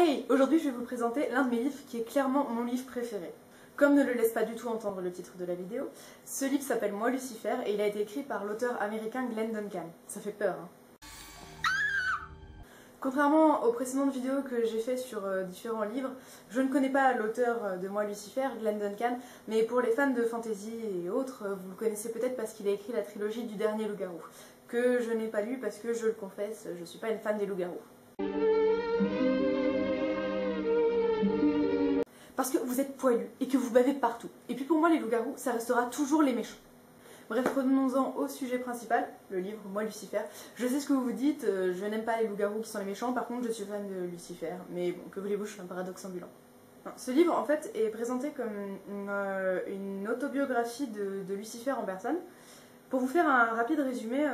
Hey! Aujourd'hui je vais vous présenter l'un de mes livres qui est clairement mon livre préféré. Comme ne le laisse pas du tout entendre le titre de la vidéo, ce livre s'appelle Moi Lucifer et il a été écrit par l'auteur américain Glenn Duncan. Ça fait peur, hein. Contrairement aux précédentes vidéos que j'ai fait sur différents livres, je ne connais pas l'auteur de Moi Lucifer, Glenn Duncan, mais pour les fans de fantasy et autres, vous le connaissez peut-être parce qu'il a écrit la trilogie du dernier loup-garou, que je n'ai pas lu parce que, je le confesse, je ne suis pas une fan des loups-garous. Parce que vous êtes poilu et que vous bavez partout. Et puis pour moi, les loups-garous, ça restera toujours les méchants. Bref, revenons-en au sujet principal, le livre Moi Lucifer. Je sais ce que vous vous dites, je n'aime pas les loups-garous qui sont les méchants, par contre je suis fan de Lucifer. Mais bon, que voulez-vous, je suis un paradoxe ambulant. Ce livre, en fait, est présenté comme une autobiographie de Lucifer en personne. Pour vous faire un rapide résumé,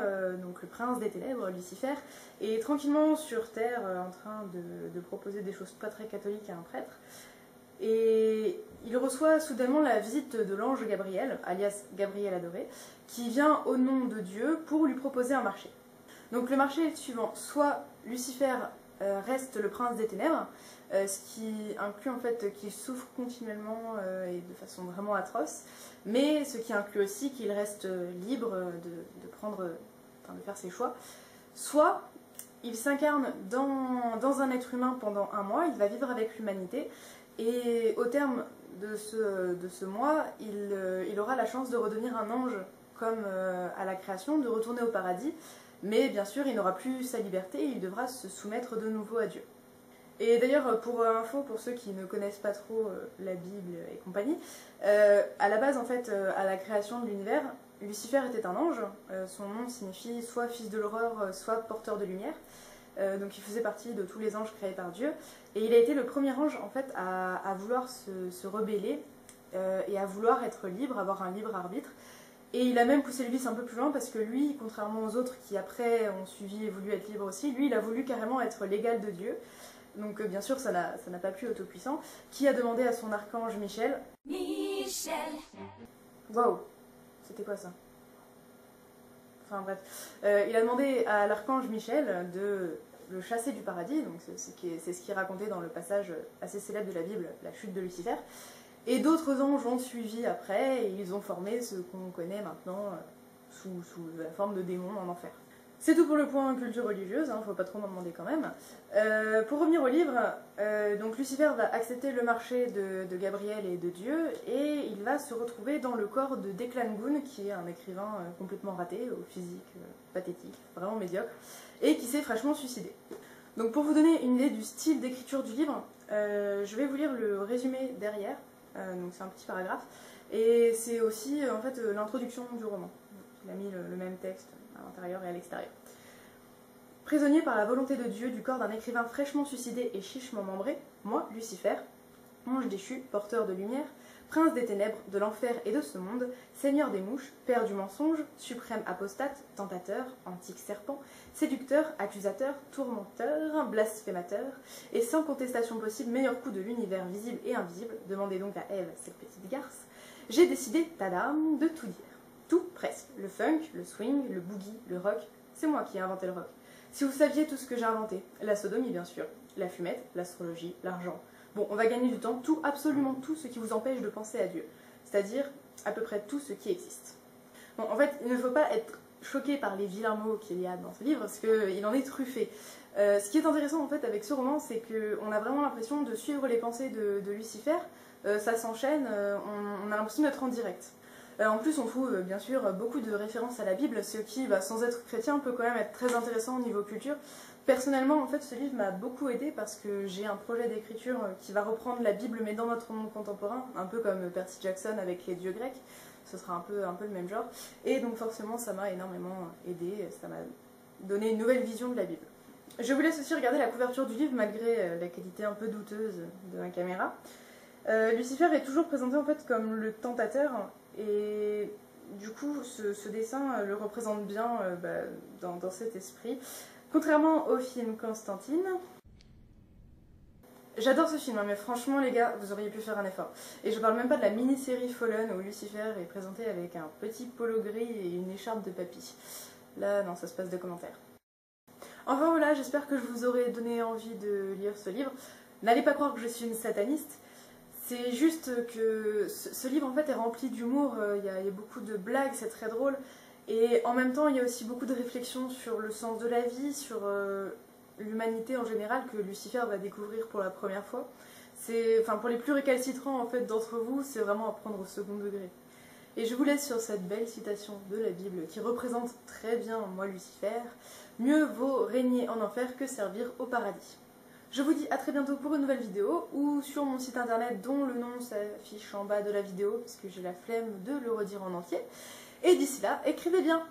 donc le prince des ténèbres, Lucifer, est tranquillement sur Terre en train de proposer des choses pas très catholiques à un prêtre. Et il reçoit soudainement la visite de l'ange Gabriel, alias Gabriel Adoré, qui vient au nom de Dieu pour lui proposer un marché. Donc le marché est le suivant, soit Lucifer reste le prince des ténèbres, ce qui inclut en fait qu'il souffre continuellement et de façon vraiment atroce, mais ce qui inclut aussi qu'il reste libre de faire ses choix, soit il s'incarne dans un être humain pendant un mois, il va vivre avec l'humanité, et au terme de ce mois, il aura la chance de redevenir un ange comme à la création, de retourner au paradis, mais bien sûr il n'aura plus sa liberté et il devra se soumettre de nouveau à Dieu. Et d'ailleurs, pour info, pour ceux qui ne connaissent pas trop la Bible et compagnie, à la base, en fait, à la création de l'univers, Lucifer était un ange, son nom signifie soit fils de l'aurore, soit porteur de lumière. Donc il faisait partie de tous les anges créés par Dieu, et il a été le premier ange en fait à vouloir se rebeller et à vouloir être libre, avoir un libre arbitre. Et il a même poussé le vice un peu plus loin parce que lui, contrairement aux autres qui après ont suivi et voulu être libres aussi, lui il a voulu carrément être l'égal de Dieu. Donc bien sûr ça n'a pas plu au Tout-Puissant, qui a demandé à son archange Michel... Waouh, c'était quoi ça? Enfin bref, il a demandé à l'archange Michel de le chasser du paradis, donc c'est ce qui est raconté dans le passage assez célèbre de la Bible, la chute de Lucifer. Et d'autres anges ont suivi après, et ils ont formé ce qu'on connaît maintenant sous la forme de démons en enfer. C'est tout pour le point culture religieuse, hein, faut pas trop m'en demander quand même. Pour revenir au livre, donc Lucifer va accepter le marché de Gabriel et de Dieu, et il va se retrouver dans le corps de Declan Goon, qui est un écrivain complètement raté, au physique pathétique, vraiment médiocre, et qui s'est fraîchement suicidé. Donc pour vous donner une idée du style d'écriture du livre, je vais vous lire le résumé derrière, donc c'est un petit paragraphe, et c'est aussi en fait l'introduction du roman. Il a mis le même texte à l'intérieur et à l'extérieur. Prisonnier par la volonté de Dieu du corps d'un écrivain fraîchement suicidé et chichement membré, moi, Lucifer, ange déchu, porteur de lumière, prince des ténèbres, de l'enfer et de ce monde, seigneur des mouches, père du mensonge, suprême apostate, tentateur, antique serpent, séducteur, accusateur, tourmenteur, blasphémateur, et sans contestation possible meilleur coup de l'univers visible et invisible, demandez donc à Ève, cette petite garce, j'ai décidé, tadam, de tout dire. Tout, presque. Le funk, le swing, le boogie, le rock, c'est moi qui ai inventé le rock. Si vous saviez tout ce que j'ai inventé, la sodomie bien sûr, la fumette, l'astrologie, l'argent. Bon, on va gagner du temps, tout, absolument tout ce qui vous empêche de penser à Dieu. C'est-à-dire à peu près tout ce qui existe. Bon, en fait, il ne faut pas être choqué par les vilains mots qu'il y a dans ce livre, parce qu'il en est truffé. Ce qui est intéressant en fait avec ce roman, c'est qu'on a vraiment l'impression de suivre les pensées de Lucifer, ça s'enchaîne, on a l'impression d'être en direct. En plus, on trouve bien sûr beaucoup de références à la Bible, ce qui, sans être chrétien, peut quand même être très intéressant au niveau culture. Personnellement, en fait, ce livre m'a beaucoup aidé parce que j'ai un projet d'écriture qui va reprendre la Bible, mais dans notre monde contemporain, un peu comme Percy Jackson avec les dieux grecs. Ce sera un peu le même genre. Et donc forcément, ça m'a énormément aidé, ça m'a donné une nouvelle vision de la Bible. Je vous laisse aussi regarder la couverture du livre, malgré la qualité un peu douteuse de ma caméra. Lucifer est toujours présenté en fait comme le tentateur, et du coup ce dessin le représente bien dans cet esprit. Contrairement au film Constantine, j'adore ce film, hein, mais franchement les gars, vous auriez pu faire un effort. Et je parle même pas de la mini-série Fallen où Lucifer est présenté avec un petit polo gris et une écharpe de papy. Là non, ça se passe de commentaires. Enfin voilà, j'espère que je vous aurai donné envie de lire ce livre. N'allez pas croire que je suis une sataniste, c'est juste que ce livre en fait est rempli d'humour, il y a beaucoup de blagues, c'est très drôle, et en même temps il y a aussi beaucoup de réflexions sur le sens de la vie, sur l'humanité en général que Lucifer va découvrir pour la première fois. Enfin, pour les plus récalcitrants en fait, d'entre vous, c'est vraiment à prendre au second degré. Et je vous laisse sur cette belle citation de la Bible qui représente très bien moi Lucifer. Mieux vaut régner en enfer que servir au paradis. Je vous dis à très bientôt pour une nouvelle vidéo ou sur mon site internet dont le nom s'affiche en bas de la vidéo parce que j'ai la flemme de le redire en entier. Et d'ici là, écrivez bien!